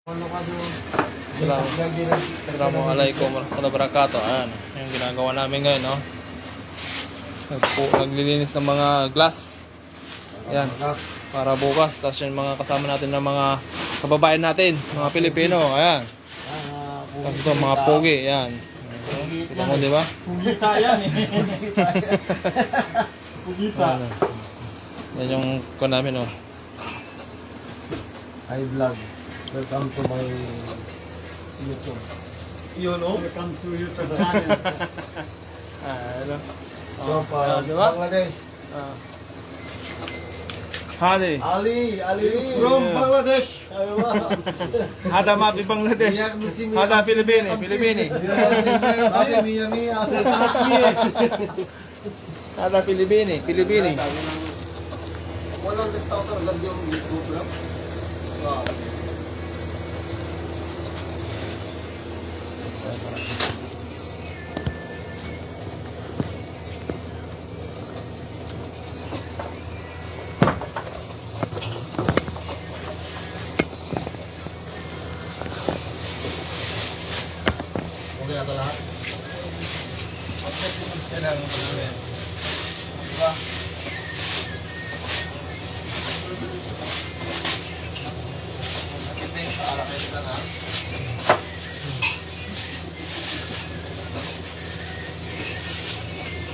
Assalamualaikum warahmatullahi wabarakatuh. Ayan, yung ginagawa namin ngayon, no? Naglilinis ng mga glass. Ayan, para bukas. Tapos yung mga kasama natin ng mga kababayan natin, mga Pilipino. Ayan. Tapos ito, mga pogi. Ayan. Kita mo, di ba? Pugita yan eh. Pugita. Yan yung ko namin, no? Hi vlog. Welcome to my YouTube. Yun o. Welcome to YouTube channel. Ano? From Di ba? Bangladesh. Hadi. Ali From Bangladesh. Hada mapi Bangladesh. Hada Pilipini. Mia mia. Ada Pilipini. 100,000 lang yung YouTube lang. Wow. Okay na ito lahat? Diba?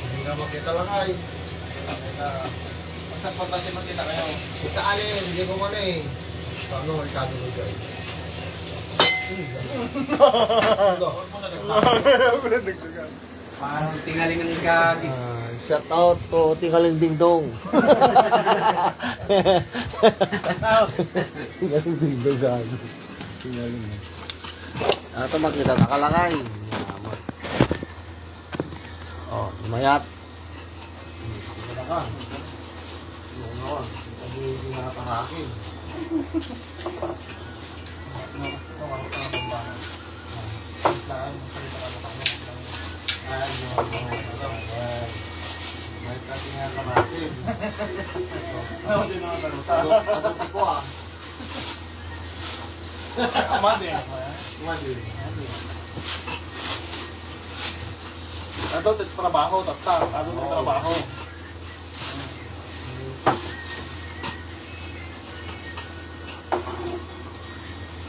Hindi na makita lang ay. Basta importante makita kayo. Kita alin, hindi ko man eh. Paano Ricardo Lugay? Parang tingaling ng gagi. Shout out to Tingaling Ding Dong. Tingaling Ding Dong gagi. Tingaling. Ito makita nakalakay. Oh, mayat. Kita ka. Yung ako, hindi nakakahakin. May katingan ka natin. Adot ko ah. Amade. Madi. Ato trabaho tatta. Ato trabaho.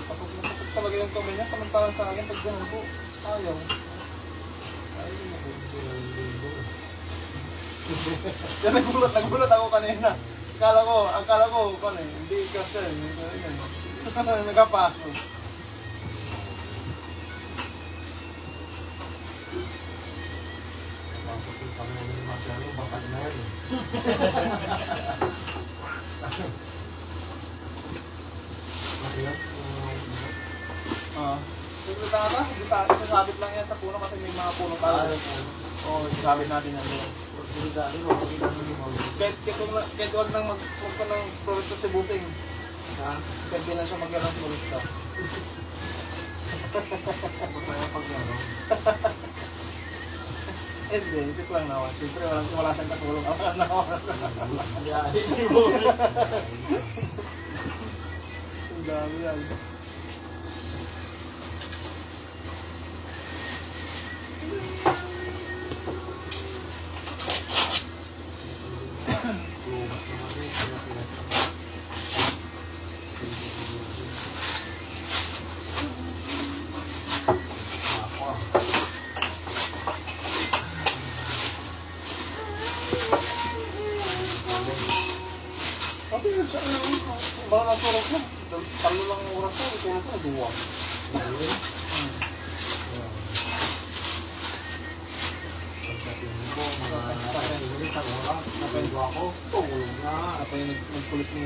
Pasok talaga yung kamay niya. Samantalang sa akin pag ganun po. Ayaw. Kaya nagulat ako kanina. Akala ko, hindi kasi, nagkapaso. Pasok yung Panginoon ni Magdalo, basag na yan. Sasabit lang yan sa puno kasi may mga puno tayo. Oo, sasabit natin yan. Kahit huwag nang huwag ka ng florista si Busing. Kahit di na siya magyan ng florista. Masaya pag gano'n. Hindi, isip lang naman. Siyempre wala siyang katulong. Wala naman. Ang dami yan. Sabi yun siya, baka natulog na. Talo lang ang oras ko, tulog ko, duwa. Pagdating mo, mga isang oras, napendo ako, tulog na. Apa yung nagkulit ni